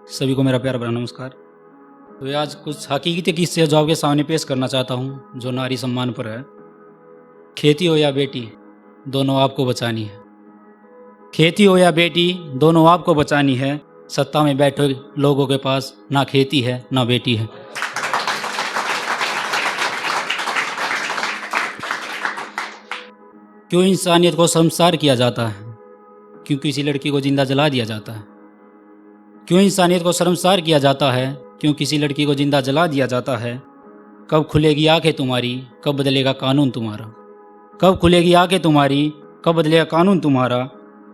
सभी को मेरा प्यार भरा नमस्कार। तो ये आज कुछ हकीकती किस्से जो आपके सामने पेश करना चाहता हूँ, जो नारी सम्मान पर है। खेती हो या बेटी, दोनों आपको बचानी है। खेती हो या बेटी, दोनों आपको बचानी है। सत्ता में बैठे लोगों के पास ना खेती है ना बेटी है। क्यों इंसानियत को शर्मसार किया जाता है? क्यों किसी लड़की को जिंदा जला दिया जाता है? क्यों इंसानियत को शर्मसार किया जाता है? क्यों किसी लड़की को जिंदा जला दिया जाता है? कब खुलेगी आंखें तुम्हारी, कब बदलेगा कानून तुम्हारा? कब खुलेगी आंखें तुम्हारी, कब बदलेगा कानून तुम्हारा?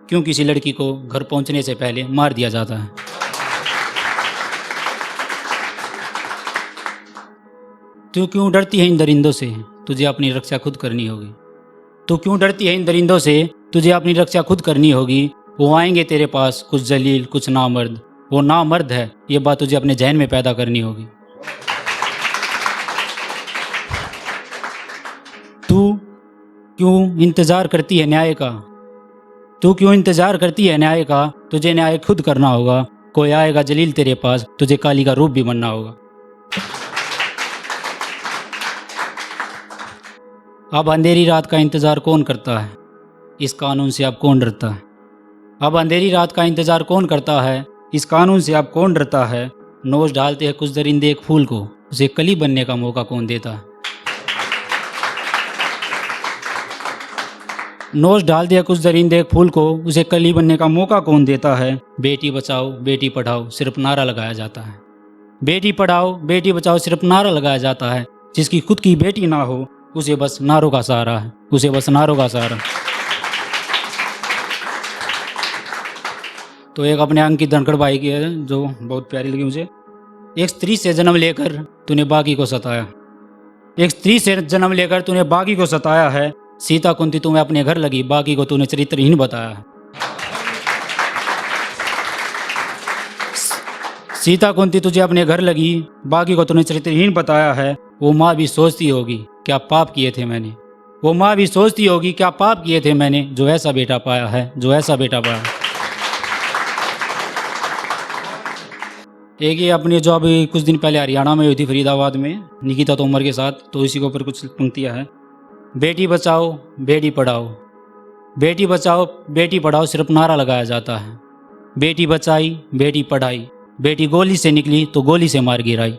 क्यों किसी लड़की को घर पहुंचने से पहले मार दिया जाता है? तू क्यों डरती है इन दरिंदों से, तुझे अपनी रक्षा खुद करनी होगी। तू क्यों डरती है इन दरिंदों से, तुझे अपनी रक्षा खुद करनी होगी। वो आएंगे तेरे पास, कुछ जलील कुछ नामर्द। वो नामर्द है, ये बात तुझे अपने जहन में पैदा करनी होगी। तू क्यों इंतजार करती है न्याय का? तू क्यों इंतजार करती है न्याय का? तुझे न्याय खुद करना होगा। कोई आएगा जलील तेरे पास, तुझे काली का रूप भी बनना होगा। अब अंधेरी रात का इंतजार कौन करता है? इस कानून से अब कौन डरता है? अब अंधेरी रात का इंतजार कौन करता है? इस कानून से अब कौन डरता है? नोच डालते हैं कुछ दरिंदे एक फूल को, उसे कली बनने का मौका कौन देता है? नोच डालते हैं कुछ दरिंदे एक फूल को, उसे कली बनने का मौका कौन देता है? बेटी बचाओ बेटी पढ़ाओ सिर्फ नारा लगाया जाता है। बेटी पढ़ाओ बेटी बचाओ सिर्फ नारा लगाया जाता है। जिसकी खुद की बेटी ना हो, उसे बस नारों का सहारा है, उसे बस नारों का सहारा। तो एक अपने अंकित धनखड़ भाई की है जो बहुत प्यारी लगी मुझे। एक स्त्री से जन्म लेकर तूने बागी को सताया। एक स्त्री से जन्म लेकर तूने बागी को सताया है। सीता कुंती तुम्हें अपने घर लगी, बागी को तूने चरित्रहीन बताया है। सीता कुंती तुझे अपने घर लगी, बागी को तूने चरित्रहीन बताया है। वो माँ भी सोचती होगी क्या पाप किए थे मैंने। वो माँ भी सोचती होगी क्या पाप किए थे मैंने, जो ऐसा बेटा पाया है, जो ऐसा बेटा पाया है। एक ये अपनी जो अभी कुछ दिन पहले हरियाणा में हुई थी, फरीदाबाद में, निकिता तोमर के साथ, तो इसी के ऊपर कुछ पंक्तियाँ हैं। बेटी बचाओ बेटी पढ़ाओ, बेटी बचाओ बेटी पढ़ाओ सिर्फ नारा लगाया जाता है। बेटी बचाई बेटी पढ़ाई, बेटी गोली से निकली तो गोली से मार गिराई।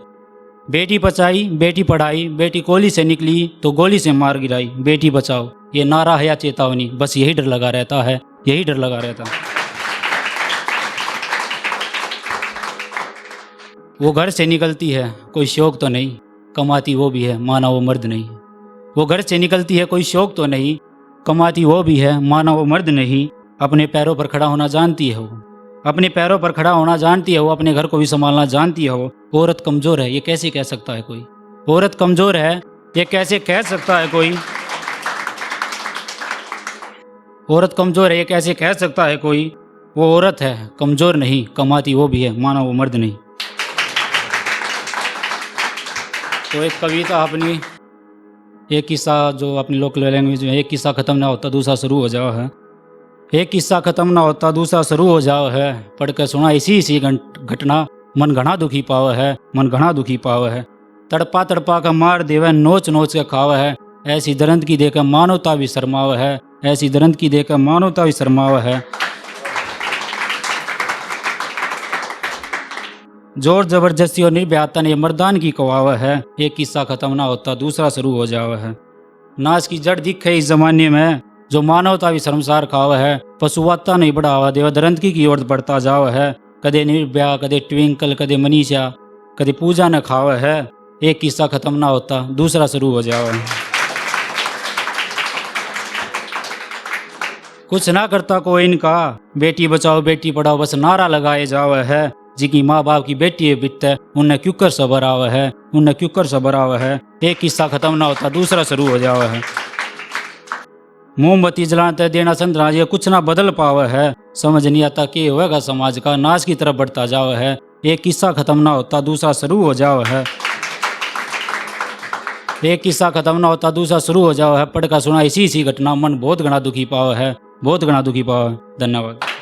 बेटी बचाई बेटी पढ़ाई, बेटी गोली से निकली तो गोली से मार गिराई। बेटी बचाओ ये नारा है या चेतावनी, बस यही डर लगा रहता है, यही डर लगा रहता है। वो घर से निकलती है कोई शौक तो नहीं, कमाती वो भी है माना वो मर्द नहीं। वो घर से निकलती है कोई शौक तो नहीं, कमाती वो भी है माना वो मर्द नहीं। अपने पैरों पर खड़ा होना जानती है वो, अपने पैरों पर खड़ा होना जानती है वो, अपने घर को भी संभालना जानती है वो। औरत कमज़ोर है ये कैसे कह सकता है कोई? औरत कमज़ोर है ये कैसे कह सकता है कोई? औरत कमज़ोर है ये कैसे कह सकता है कोई? वो औरत है कमज़ोर नहीं, कमाती वो भी है माना वो मर्द नहीं। तो एक कविता अपनी, एक किस्सा जो अपनी लोकल लैंग्वेज में, एक किस्सा ख़त्म ना होता दूसरा शुरू हो जाओ है। एक किस्सा ख़त्म ना होता दूसरा शुरू हो जाओ है। पढ़कर सुना इसी घटना, मन घना दुखी पाव है, मन घना दुखी पाव है। तड़पा तड़पा का मार देवे, नोच नोच के खाव है। ऐसी दर्द की देकर मानवता भी शर्माव है, ऐसी दर्द की देकर मानवता भी शर्माव है। जोर जबरदस्ती और निर्भयाता ने मर्दान की कवाव है। एक किस्सा ख़त्म ना होता दूसरा शुरू हो जावा है। नाश की जड़ दिखे इस जमाने में, जो मानवता भी शर्मसार खाव है। पशुवत्ता नहीं बढ़ावा देवा, दरंदगी की ओर बढ़ता जाव है। कदे निर्भया कदे ट्विंकल कदे मनीषा कदे पूजा न खाव है। एक किस्सा ख़त्म ना होता दूसरा शुरू हो जावा है। कुछ ना करता कोई इनका, बेटी बचाओ बेटी पढ़ाओ बस नारा लगाए जाव है। जिनकी माँ बाप की बेटी है बित, उन्हें क्यों कर सबर आवा है, उन्हें क्यों कर सबर आवा है। एक किस्सा ख़त्म ना होता दूसरा शुरू हो जावा है। मोमबत्ती जलाते देना संतरा ये कुछ ना बदल पावा है। समझ नहीं आता कि होगा समाज का, नाश की तरफ बढ़ता जावा है। एक किस्सा ख़त्म ना होता दूसरा शुरू हो जावा है। एक किस्सा ख़त्म ना होता दूसरा शुरू हो जावा है। पढ़कर सुना इसी घटना, मन बहुत घना दुखी पावा है, बहुत घना दुखी पावा है। धन्यवाद।